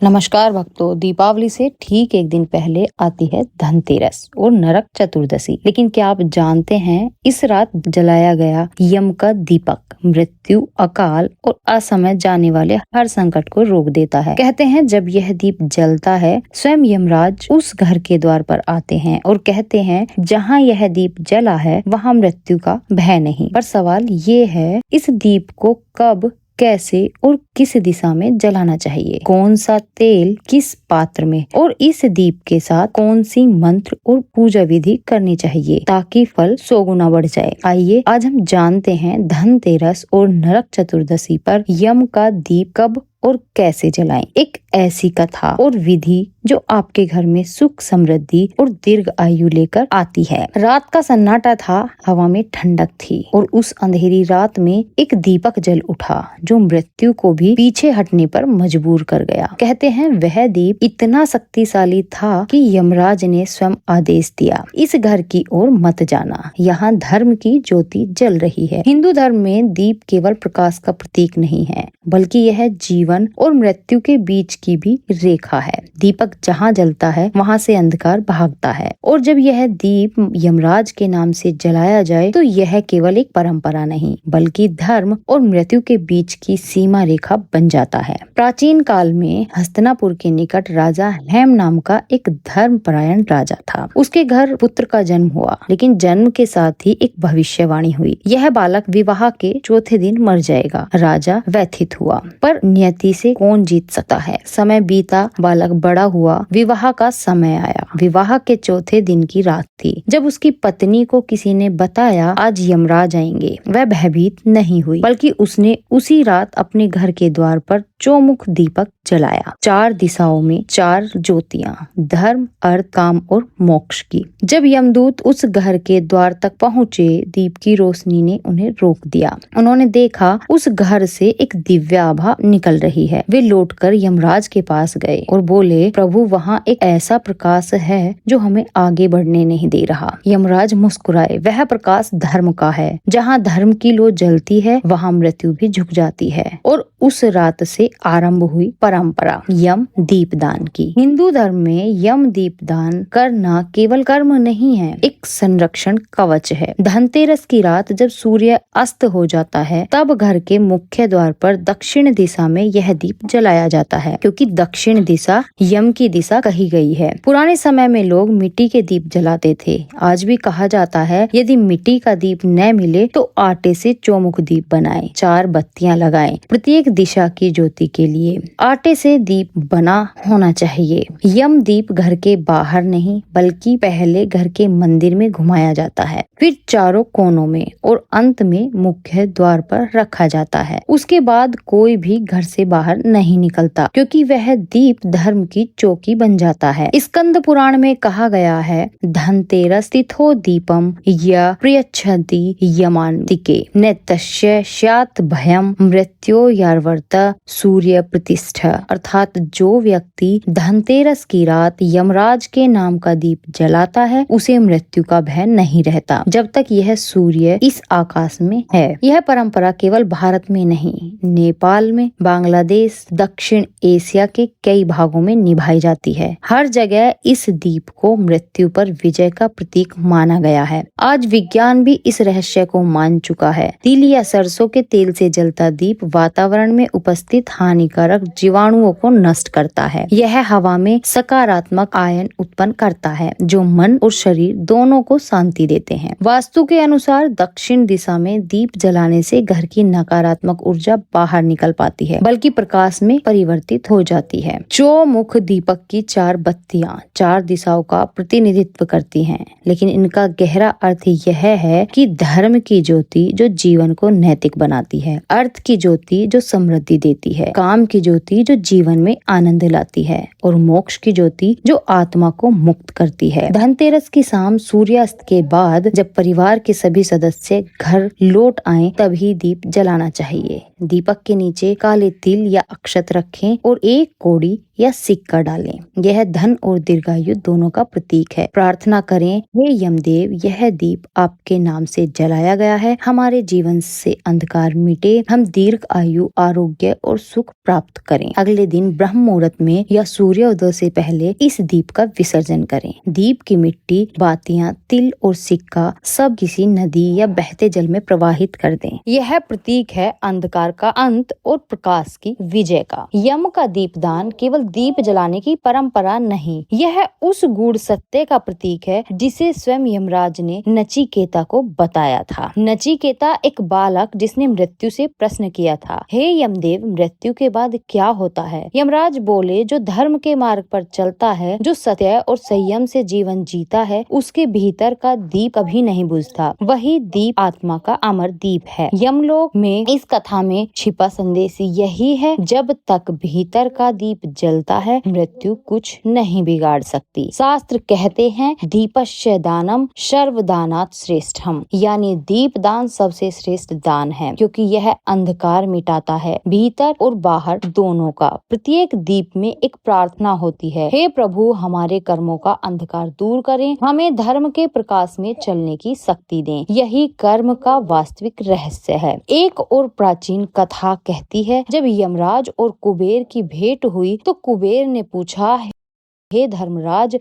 नमस्कार भक्तों, दीपावली से ठीक एक दिन पहले आती है धनतेरस और नरक चतुर्दशी। लेकिन क्या आप जानते हैं, इस रात जलाया गया यम का दीपक मृत्यु, अकाल और असमय जाने वाले हर संकट को रोक देता है। कहते हैं जब यह दीप जलता है, स्वयं यमराज उस घर के द्वार पर आते हैं और कहते हैं जहाँ यह दीप जला है वहाँ मृत्यु का भय नहीं। पर सवाल ये है, इस दीप को कब, कैसे और किस दिशा में जलाना चाहिए, कौन सा तेल किस पात्र में, और इस दीप के साथ कौन सी मंत्र और पूजा विधि करनी चाहिए ताकि फल 100 गुना बढ़ जाए। आइए आज हम जानते हैं धनतेरस और नरक चतुर्दशी पर यम का दीप कब और कैसे जलाएं। एक ऐसी कथा और विधि जो आपके घर में सुख, समृद्धि और दीर्घ आयु लेकर आती है। रात का सन्नाटा था, हवा में ठंडक थी और उस अंधेरी रात में एक दीपक जल उठा जो मृत्यु को भी पीछे हटने पर मजबूर कर गया। कहते हैं वह दीप इतना शक्तिशाली था कि यमराज ने स्वयं आदेश दिया, इस घर की ओर मत जाना, यहाँ धर्म की ज्योति जल रही है। हिंदू धर्म में दीप केवल प्रकाश का प्रतीक नहीं है, बल्कि यह जीवन और मृत्यु के बीच की भी रेखा है। दीपक जहाँ जलता है वहाँ से अंधकार भागता है, और जब यह दीप यमराज के नाम से जलाया जाए तो यह केवल एक परंपरा नहीं, बल्कि धर्म और मृत्यु के बीच की सीमा रेखा बन जाता है। प्राचीन काल में हस्तिनापुर के निकट राजा हेम नाम का एक धर्मपरायण राजा था। उसके घर पुत्र का जन्म हुआ, लेकिन जन्म के साथ ही एक भविष्यवाणी हुई, यह बालक विवाह के चौथे दिन मर जाएगा। राजा व्यथित हुआ, पर नियति से कौन जीत सकता है। समय बीता, बालक बड़ा हुआ, विवाह का समय आया। विवाह के चौथे दिन की रात थी जब उसकी पत्नी को किसी ने बताया आज यमराज आएंगे। वह भयभीत नहीं हुई, बल्कि उसने उसी रात अपने घर के द्वार पर चौमुख दीपक जलाया। 4 दिशाओं में 4 ज्योतियां, धर्म, अर्थ, काम और मोक्ष की। जब यमदूत उस घर के द्वार तक पहुँचे, दीप की रोशनी ने उन्हें रोक दिया। उन्होंने देखा उस घर से एक दिव्य आभा निकल रही है। वे लौटकर यमराज के पास गए और बोले, प्रभु वहाँ एक ऐसा प्रकाश है जो हमें आगे बढ़ने नहीं दे रहा। यमराज मुस्कुराए, वह प्रकाश धर्म का है। जहाँ धर्म की लौ जलती है वहाँ मृत्यु भी झुक जाती है। और उस रात से आरंभ हुई परंपरा यम दीपदान की। हिंदू धर्म में यम दीपदान करना केवल कर्म नहीं है, एक संरक्षण कवच है। धनतेरस की रात जब सूर्य अस्त हो जाता है, तब घर के मुख्य द्वार पर दक्षिण दिशा में यह दीप जलाया जाता है, क्योंकि दक्षिण दिशा यम की दिशा कही गई है। पुराने समय में लोग मिट्टी के दीप जलाते थे। आज भी कहा जाता है यदि मिट्टी का दीप न मिले तो आटे से चौमुख दीप बनाएं, 4 बत्तियां लगाएं प्रत्येक दिशा की ज्योति के लिए। आटे से दीप बना होना चाहिए। यम दीप घर के बाहर नहीं, बल्कि पहले घर के मंदिर में घुमाया जाता है, फिर चारों कोनों में और अंत में मुख्य द्वार पर रखा जाता है। उसके बाद कोई भी घर से बाहर नहीं निकलता, क्योंकि वह दीप धर्म की चौकी बन जाता है। स्कंद पुराण में कहा गया है, धनतेरस तिथो दीपम य प्रयच्छति यमांतिके नैतस्य स्यात् भयम मृत्योर्वर्त सूर्य प्रतिष्ठा। अर्थात जो व्यक्ति धनतेरस की रात यमराज के नाम का दीप जलाता है, उसे मृत्यु का भय नहीं रहता जब तक यह सूर्य इस आकाश में है। यह परंपरा केवल भारत में नहीं, नेपाल में, बांग्लादेश, दक्षिण एशिया के कई भागों में निभाई जाती है। हर जगह इस दीप को मृत्यु पर विजय का प्रतीक माना गया है। आज विज्ञान भी इस रहस्य को मान चुका है। तिल या सरसों के तेल से जलता दीप वातावरण में उपस्थित हानिकारक जीवाणुओं को नष्ट करता है। यह हवा में सकारात्मक आयन उत्पन्न करता है जो मन और शरीर दोनों को शांति देते हैं। वास्तु के अनुसार दक्षिण दिशा में दीप जलाने से घर की नकारात्मक ऊर्जा बाहर निकल पाती है, बल्कि प्रकाश में परिवर्तित हो जाती है। चौमुख दीपक की 4 बत्तियां 4 दिशाओं का प्रतिनिधित्व करती हैं, लेकिन इनका गहरा अर्थ यह है कि धर्म की ज्योति जो जीवन को नैतिक बनाती है, अर्थ की ज्योति जो समृद्धि देती है, काम की ज्योति जो जीवन में आनंद लाती है, और मोक्ष की ज्योति जो आत्मा को मुक्त करती है। धनतेरस की शाम सूर्यास्त के बाद जब परिवार के सभी सदस्य घर लौट आएं, तभी दीप जलाना चाहिए। दीपक के नीचे काले तिल या अक्षत रखें और एक कौड़ी या सिक्का डालें। यह धन और दीर्घायु दोनों का प्रतीक है। प्रार्थना करें, हे यमदेव, यह दीप आपके नाम से जलाया गया है, हमारे जीवन से अंधकार मिटे, हम दीर्घ आयु, आरोग्य और सुख प्राप्त करें। अगले दिन ब्रह्म मुहूर्त में या सूर्योदय से पहले इस दीप का विसर्जन करें। दीप की मिट्टी, बातियां, तिल और सिक्का सब किसी नदी या बहते जल में प्रवाहित कर दें। यह प्रतीक है अंधकार का अंत और प्रकाश की विजय का। यम का दीपदान केवल दीप जलाने की परंपरा नहीं, यह उस गूढ़ सत्य का प्रतीक है जिसे स्वयं यमराज ने नचिकेता को बताया था। नचिकेता एक बालक जिसने मृत्यु से प्रश्न किया था, हे यमदेव, मृत्यु के बाद क्या होता है? यमराज बोले, जो धर्म के मार्ग पर चलता है, जो सत्य और संयम से जीवन जीता है, उसके भीतर का दीप कभी नहीं बुझता। वही दीप आत्मा का अमर दीप है। यमलोक में इस कथा में छिपा संदेश यही है, जब तक भीतर का दीप जलता है, मृत्यु कुछ नहीं बिगाड़ सकती। शास्त्र कहते हैं, दीपस्य दानम सर्वदानात् श्रेष्ठम, यानी दीप दान सबसे श्रेष्ठ दान है, क्योंकि यह अंधकार मिटाता है, भीतर और बाहर दोनों का। प्रत्येक दीप में एक प्रार्थना होती है, हे प्रभु, हमारे कर्मों का अंधकार दूर करें, हमें धर्म के प्रकाश में चलने की शक्ति दें। यही कर्म का वास्तविक रहस्य है। एक और प्राचीन कथा कहती है, जब यमराज और कुबेर की भेंट हुई तो कुबेर ने पूछा, हे धर्मराज,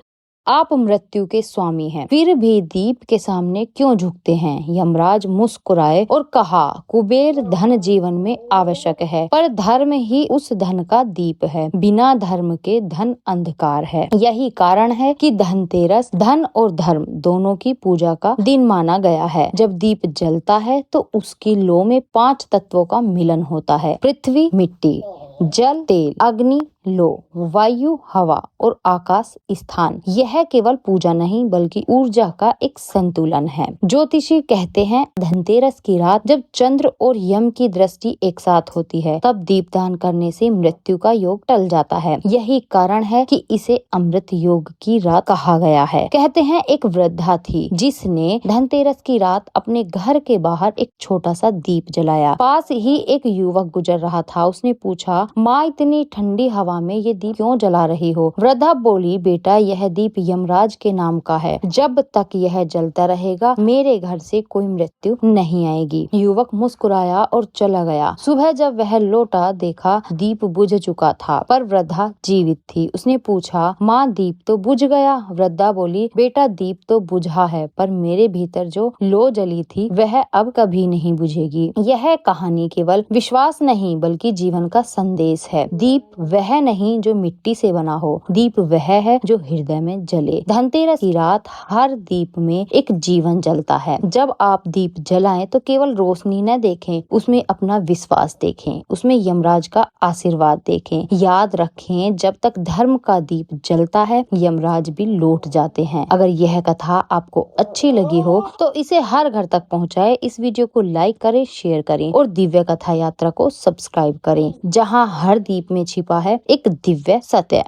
आप मृत्यु के स्वामी हैं, फिर भी दीप के सामने क्यों झुकते हैं? यमराज मुस्कुराए और कहा, कुबेर, धन जीवन में आवश्यक है, पर धर्म ही उस धन का दीप है। बिना धर्म के धन अंधकार है। यही कारण है कि धनतेरस धन और धर्म दोनों की पूजा का दिन माना गया है। जब दीप जलता है तो उसकी लौ में 5 तत्वों का मिलन होता है, पृथ्वी, मिट्टी, जल, तेल, अग्नि, लो, वायु, हवा और आकाश, स्थान। यह केवल पूजा नहीं बल्कि ऊर्जा का एक संतुलन है। ज्योतिषी कहते हैं, धनतेरस की रात जब चंद्र और यम की दृष्टि एक साथ होती है, तब दीपदान करने से मृत्यु का योग टल जाता है। यही कारण है कि इसे अमृत योग की रात कहा गया है। कहते हैं, एक वृद्धा थी जिसने धनतेरस की रात अपने घर के बाहर एक छोटा सा दीप जलाया। पास ही एक युवक गुजर रहा था। उसने पूछा, माँ, इतनी ठंडी हवा में ये दीप क्यों जला रही हो? वृद्धा बोली, बेटा, यह दीप यमराज के नाम का है, जब तक यह जलता रहेगा मेरे घर से कोई मृत्यु नहीं आएगी। युवक मुस्कुराया और चला गया। सुबह जब वह लौटा, देखा दीप बुझ चुका था, पर वृद्धा जीवित थी। उसने पूछा, माँ, दीप तो बुझ गया? वृद्धा बोली, बेटा, दीप तो बुझा है, पर मेरे भीतर जो लौ जली थी वह अब कभी नहीं बुझेगी। यह कहानी केवल विश्वास नहीं बल्कि जीवन का संदेश है। दीप वह नहीं जो मिट्टी से बना हो, दीप वह है जो हृदय में जले। धनतेरस की रात हर दीप में एक जीवन जलता है। जब आप दीप जलाएं तो केवल रोशनी न देखें, उसमें अपना विश्वास देखें, उसमें यमराज का आशीर्वाद देखें। याद रखें, जब तक धर्म का दीप जलता है, यमराज भी लौट जाते हैं। अगर यह कथा आपको अच्छी लगी हो तो इसे हर घर तक पहुँचाए। इस वीडियो को लाइक करें, शेयर करें और दिव्य कथा यात्रा को सब्सक्राइब करें, जहाँ हर दीप में छिपा है एक दिव्य सत्य।